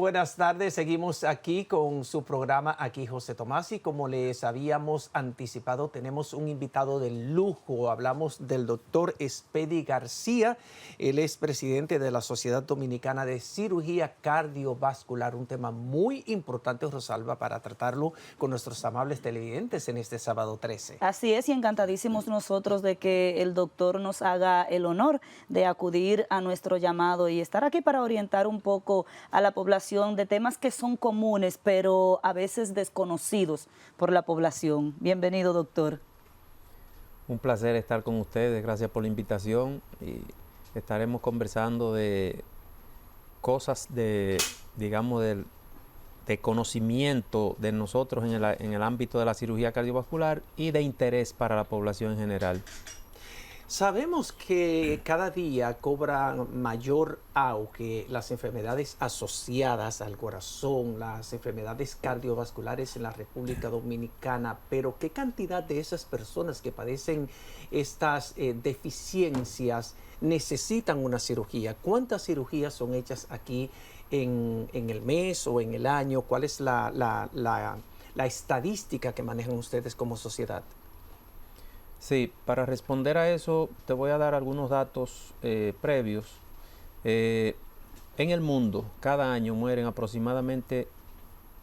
Buenas tardes, seguimos aquí con su programa Aquí José Tomás y como les habíamos anticipado tenemos un invitado de lujo. Hablamos del doctor Expedi García, él es presidente de la Sociedad Dominicana de Cirugía Cardiovascular, un tema muy importante, Rosalba, para tratarlo con nuestros amables televidentes en este sábado 13. Así es, y encantadísimos nosotros de que el doctor nos haga el honor de acudir a nuestro llamado y estar aquí para orientar un poco a la población de temas que son comunes, pero a veces desconocidos por la población. Bienvenido, doctor. Un placer estar con ustedes, gracias por la invitación y estaremos conversando de cosas digamos, de conocimiento de nosotros en el ámbito de la cirugía cardiovascular y de interés para la población en general. Sabemos que cada día cobra mayor auge las enfermedades asociadas al corazón, las enfermedades cardiovasculares en la República Dominicana, pero ¿qué cantidad de esas personas que padecen estas deficiencias necesitan una cirugía? ¿Cuántas cirugías son hechas aquí en el mes o en el año? ¿Cuál es la estadística que manejan ustedes como sociedad? Sí, para responder a eso te voy a dar algunos datos previos. En el mundo, cada año mueren aproximadamente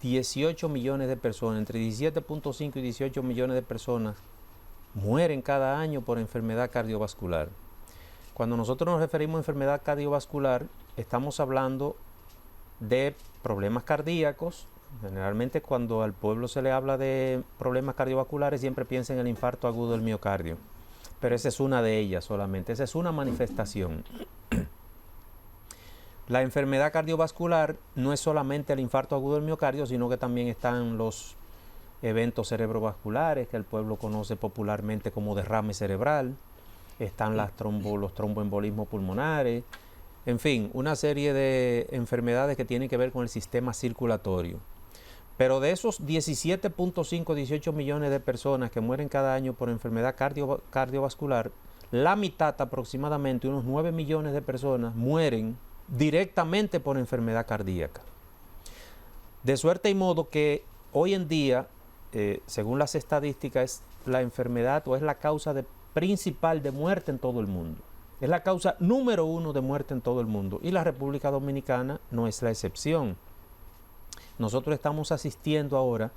18 millones de personas, entre 17.5 y 18 millones de personas mueren cada año por enfermedad cardiovascular. Cuando nosotros nos referimos a enfermedad cardiovascular, estamos hablando de problemas cardíacos. Generalmente cuando al pueblo se le habla de problemas cardiovasculares siempre piensa en el infarto agudo del miocardio, pero esa es una de ellas solamente, esa es una manifestación. La enfermedad cardiovascular no es solamente el infarto agudo del miocardio, sino que también están los eventos cerebrovasculares que el pueblo conoce popularmente como derrame cerebral, están los tromboembolismos pulmonares, en fin, una serie de enfermedades que tienen que ver con el sistema circulatorio. Pero de esos 17.5, 18 millones de personas que mueren cada año por enfermedad cardiovascular, la mitad aproximadamente, unos 9 millones de personas, mueren directamente por enfermedad cardíaca. De suerte y modo que hoy en día, según las estadísticas, es la enfermedad o es la causa principal de muerte en todo el mundo. Es la causa número 1 de muerte en todo el mundo y la República Dominicana no es la excepción. Nosotros estamos asistiendo ahora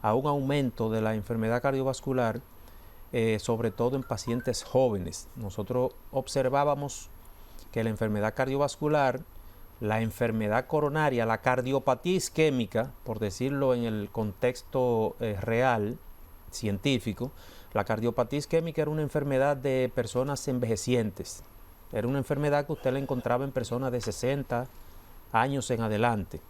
a un aumento de la enfermedad cardiovascular, sobre todo en pacientes jóvenes. Nosotros observábamos que la enfermedad cardiovascular, la enfermedad coronaria, la cardiopatía isquémica, por decirlo en el contexto real, científico, la cardiopatía isquémica era una enfermedad de personas envejecientes. Era una enfermedad que usted la encontraba en personas de 60 años en adelante.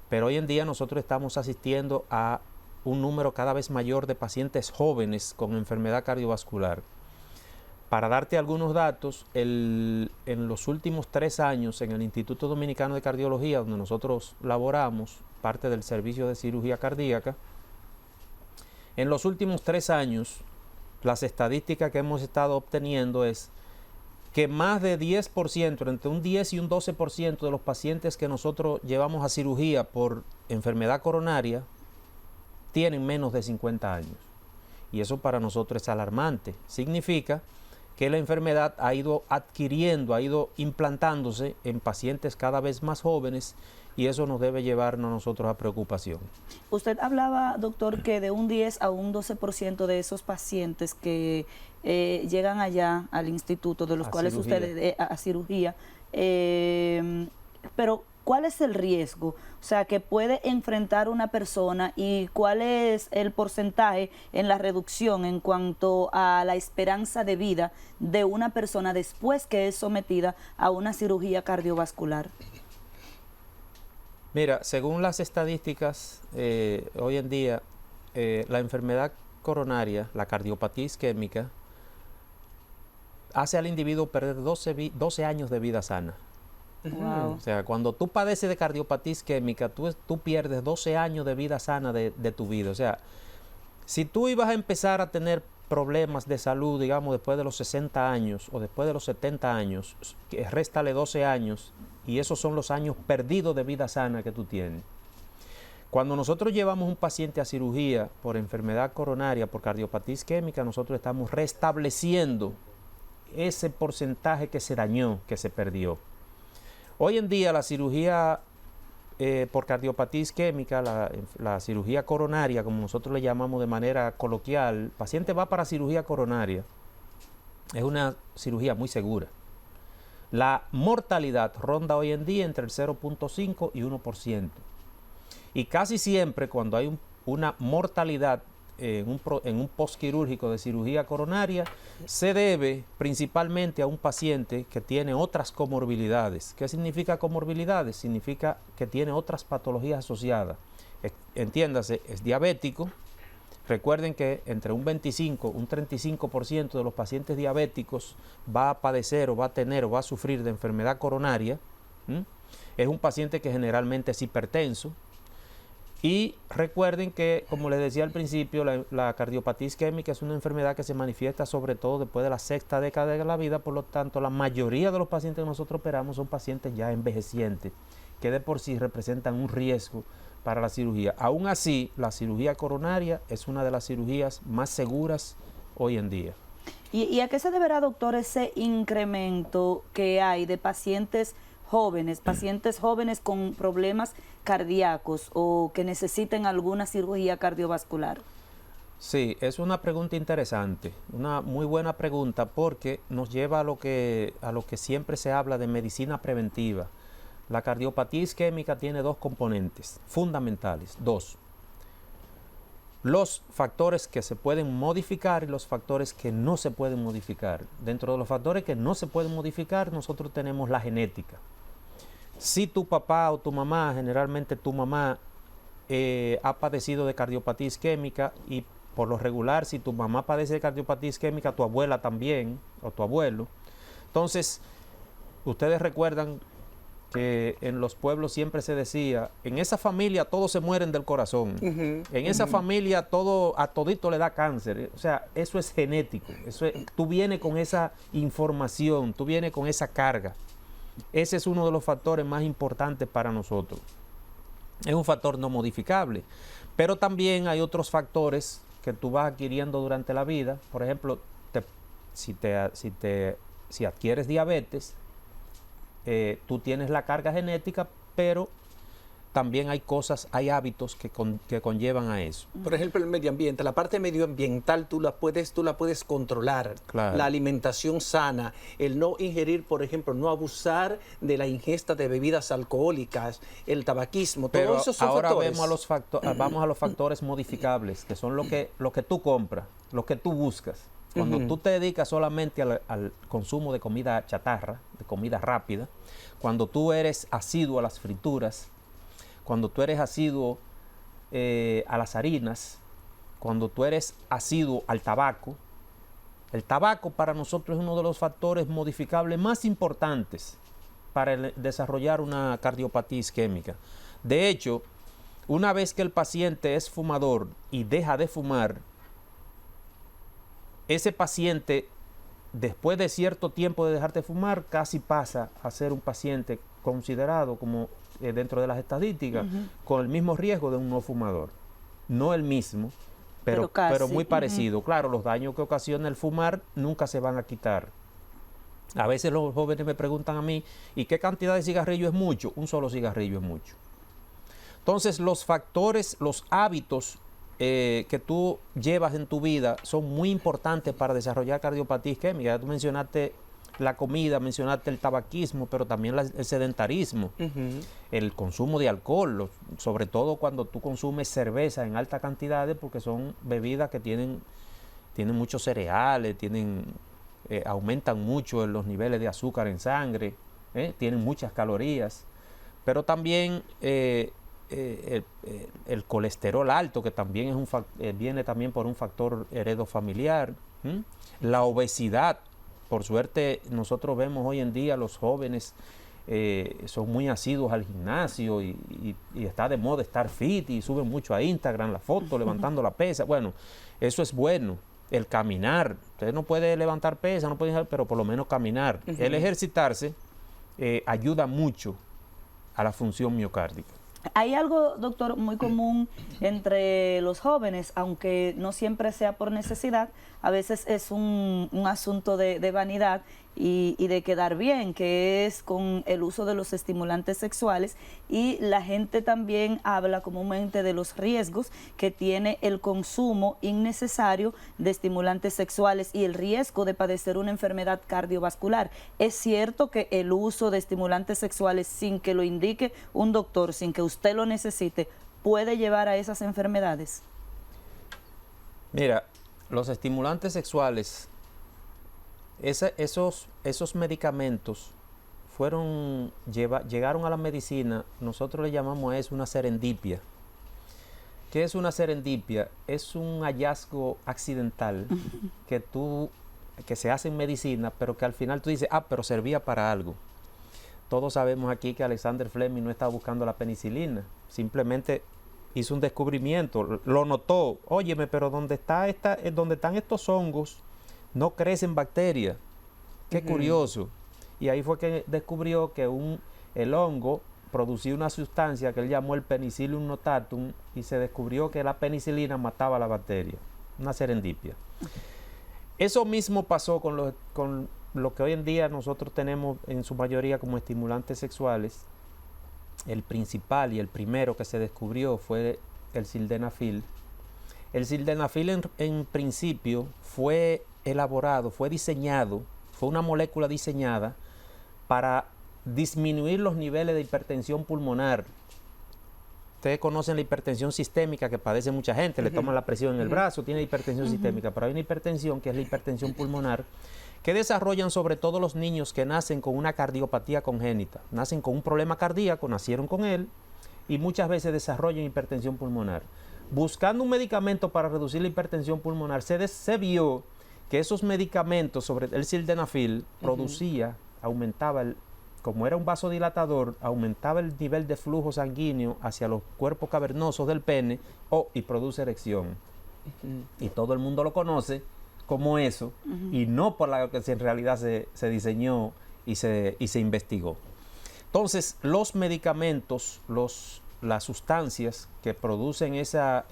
Pero hoy en día nosotros estamos asistiendo a un número cada vez mayor de pacientes jóvenes con enfermedad cardiovascular. Para darte algunos datos, en los últimos 3 años en el Instituto Dominicano de Cardiología, donde nosotros laboramos, parte del servicio de cirugía cardíaca, en los últimos 3 años, las estadísticas que hemos estado obteniendo es que más de 10%, entre un 10 y un 12% de los pacientes que nosotros llevamos a cirugía por enfermedad coronaria tienen menos de 50 años. Y eso para nosotros es alarmante. Significa que la enfermedad ha ido adquiriendo, ha ido implantándose en pacientes cada vez más jóvenes y eso nos debe llevarnos a nosotros a preocupación. Usted hablaba, doctor, que de un 10 a un 12% de esos pacientes que llegan allá al instituto, de los cuales ustedes a cirugía, pero ¿cuál es el riesgo? O sea, que puede enfrentar una persona y cuál es el porcentaje en la reducción en cuanto a la esperanza de vida de una persona después que es sometida a una cirugía cardiovascular. Mira, según las estadísticas, hoy en día, la enfermedad coronaria, la cardiopatía isquémica, hace al individuo perder 12 años de vida sana. Wow. O sea, cuando tú padeces de cardiopatía isquémica, tú pierdes 12 años de vida sana de tu vida. O sea, si tú ibas a empezar a tener problemas de salud, digamos, después de los 60 años o después de los 70 años, réstale 12 años y esos son los años perdidos de vida sana que tú tienes. Cuando nosotros llevamos un paciente a cirugía por enfermedad coronaria, por cardiopatía isquémica, nosotros estamos restableciendo ese porcentaje que se dañó, que se perdió. Hoy en día la cirugía por cardiopatía isquémica, la cirugía coronaria, como nosotros le llamamos de manera coloquial, el paciente va para cirugía coronaria, es una cirugía muy segura. La mortalidad ronda hoy en día entre el 0.5 y 1%. Y casi siempre cuando hay una mortalidad en un postquirúrgico de cirugía coronaria, se debe principalmente a un paciente que tiene otras comorbilidades. ¿Qué significa comorbilidades? Significa que tiene otras patologías asociadas. Entiéndase, es diabético. Recuerden que entre un 25, un 35% de los pacientes diabéticos va a padecer o va a tener o va a sufrir de enfermedad coronaria. Es un paciente que generalmente es hipertenso. Y recuerden que, como les decía al principio, la cardiopatía isquémica es una enfermedad que se manifiesta sobre todo después de la sexta década de la vida. Por lo tanto, la mayoría de los pacientes que nosotros operamos son pacientes ya envejecientes, que de por sí representan un riesgo para la cirugía. Aún así, la cirugía coronaria es una de las cirugías más seguras hoy en día. ¿Y a qué se deberá, doctor, ese incremento que hay de pacientes jóvenes con problemas cardíacos o que necesiten alguna cirugía cardiovascular? Sí, es una pregunta interesante, una muy buena pregunta, porque nos lleva a lo que siempre se habla de medicina preventiva. La cardiopatía isquémica tiene dos componentes fundamentales, dos. Los factores que se pueden modificar y los factores que no se pueden modificar. Dentro de los factores que no se pueden modificar, nosotros tenemos la genética. Si tu papá o tu mamá, generalmente tu mamá, ha padecido de cardiopatía isquémica, y por lo regular, si tu mamá padece de cardiopatía isquémica, tu abuela también, o tu abuelo. Entonces, ustedes recuerdan que en los pueblos siempre se decía, en esa familia todos se mueren del corazón, en esa familia a todito le da cáncer. O sea, eso es genético, tú vienes con esa información, tú vienes con esa carga. Ese es uno de los factores más importantes para nosotros. Es un factor no modificable, pero también hay otros factores que tú vas adquiriendo durante la vida. Por ejemplo, si adquieres diabetes, tú tienes la carga genética, pero también hay hábitos que conllevan a eso. Por ejemplo, el medio ambiente, la parte medioambiental tú la puedes controlar. Claro. La alimentación sana, el no ingerir, por ejemplo, no abusar de la ingesta de bebidas alcohólicas, el tabaquismo, pero todos esos son ahora factores. vamos a los factores modificables, que son lo que tú compras, lo que tú buscas. Cuando tú te dedicas solamente al consumo de comida chatarra, de comida rápida, cuando tú eres asiduo a las frituras, cuando tú eres asiduo a las harinas, cuando tú eres asiduo al tabaco, el tabaco para nosotros es uno de los factores modificables más importantes para desarrollar una cardiopatía isquémica. De hecho, una vez que el paciente es fumador y deja de fumar, ese paciente, después de cierto tiempo de dejar de fumar, casi pasa a ser un paciente considerado como dentro de las estadísticas, con el mismo riesgo de un no fumador. No el mismo, pero muy parecido. Claro, los daños que ocasiona el fumar nunca se van a quitar. A veces los jóvenes me preguntan a mí, ¿y qué cantidad de cigarrillo es mucho? Un solo cigarrillo es mucho. Entonces, los factores, los hábitos que tú llevas en tu vida son muy importantes para desarrollar cardiopatía isquémica. Ya tú mencionaste la comida, mencionaste el tabaquismo, pero también el sedentarismo, el consumo de alcohol, sobre todo cuando tú consumes cerveza en altas cantidades, porque son bebidas que tienen muchos cereales, aumentan mucho los niveles de azúcar en sangre, tienen muchas calorías, pero también el colesterol alto, que también viene también por un factor heredofamiliar, la obesidad. Por suerte, nosotros vemos hoy en día los jóvenes son muy asiduos al gimnasio y está de moda estar fit y suben mucho a Instagram la foto levantando la pesa. Bueno, eso es bueno. El caminar, usted no puede levantar pesa, pero por lo menos caminar. El ejercitarse ayuda mucho a la función miocárdica. Hay algo, doctor, muy común entre los jóvenes, aunque no siempre sea por necesidad, a veces es un asunto de vanidad y de quedar bien, que es con el uso de los estimulantes sexuales, y la gente también habla comúnmente de los riesgos que tiene el consumo innecesario de estimulantes sexuales y el riesgo de padecer una enfermedad cardiovascular. ¿Es cierto que el uso de estimulantes sexuales sin que lo indique un doctor, sin que usted lo necesite, puede llevar a esas enfermedades? Mira, los estimulantes sexuales, esos medicamentos llegaron a la medicina, nosotros le llamamos a eso una serendipia. ¿Qué es una serendipia? Es un hallazgo accidental que se hace en medicina, pero que al final tú dices, pero servía para algo. Todos sabemos aquí que Alexander Fleming no estaba buscando la penicilina, simplemente hizo un descubrimiento, lo notó, óyeme, pero donde están estos hongos no crecen bacterias. Qué curioso. Y ahí fue que descubrió que el hongo producía una sustancia que él llamó el Penicillium notatum, y se descubrió que la penicilina mataba a la bacteria. Una serendipia. Eso mismo pasó con lo que hoy en día nosotros tenemos en su mayoría como estimulantes sexuales. El principal y el primero que se descubrió fue el sildenafil. El sildenafil en principio fue elaborado, fue diseñado, fue una molécula diseñada para disminuir los niveles de hipertensión pulmonar. Ustedes conocen la hipertensión sistémica que padece mucha gente, le toman la presión en el brazo, tiene hipertensión sistémica, pero hay una hipertensión que es la hipertensión pulmonar, que desarrollan sobre todo los niños que nacen con una cardiopatía congénita, nacen con un problema cardíaco, nacieron con él, y muchas veces desarrollan hipertensión pulmonar. Buscando un medicamento para reducir la hipertensión pulmonar, se vio que esos medicamentos, sobre el sildenafil, aumentaba, como era un vasodilatador, aumentaba el nivel de flujo sanguíneo hacia los cuerpos cavernosos del pene y produce erección. Y todo el mundo lo conoce como eso, y no por la que en realidad se diseñó y se investigó. Entonces, los medicamentos, las sustancias que producen ese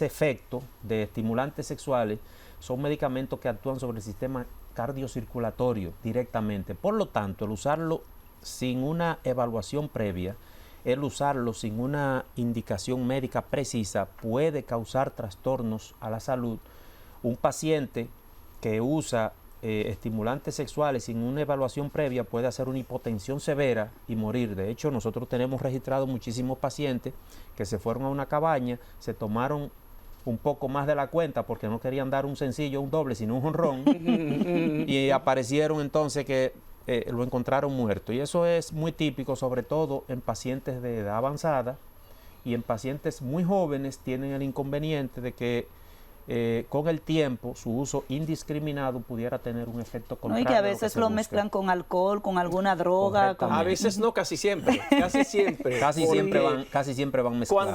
efecto de estimulantes sexuales, son medicamentos que actúan sobre el sistema cardiocirculatorio directamente. Por lo tanto, el usarlo sin una evaluación previa, el usarlo sin una indicación médica precisa, puede causar trastornos a la salud. Un paciente que usa estimulantes sexuales sin una evaluación previa puede hacer una hipotensión severa y morir. De hecho, nosotros tenemos registrados muchísimos pacientes que se fueron a una cabaña, se tomaron un poco más de la cuenta porque no querían dar un sencillo, un doble, sino un jonrón, y aparecieron entonces que lo encontraron muerto. Y eso es muy típico, sobre todo en pacientes de edad avanzada, y en pacientes muy jóvenes tienen el inconveniente de que con el tiempo su uso indiscriminado pudiera tener un efecto contrario. No, y que a veces lo mezclan con alcohol, con alguna droga. A veces no, casi siempre. Casi siempre. Casi siempre van mezclados.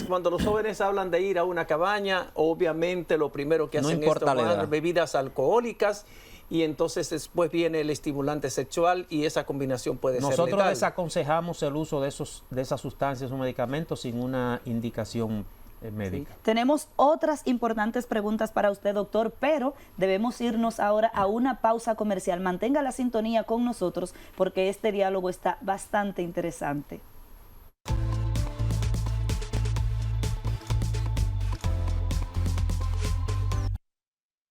Cuando los jóvenes hablan de ir a una cabaña, obviamente lo primero que hacen es tomar bebidas alcohólicas, y entonces después viene el estimulante sexual, y esa combinación puede ser letal. Nosotros desaconsejamos el uso de esas sustancias o medicamentos sin una indicación médica. Sí. Tenemos otras importantes preguntas para usted, doctor, pero debemos irnos ahora a una pausa comercial. Mantenga la sintonía con nosotros porque este diálogo está bastante interesante.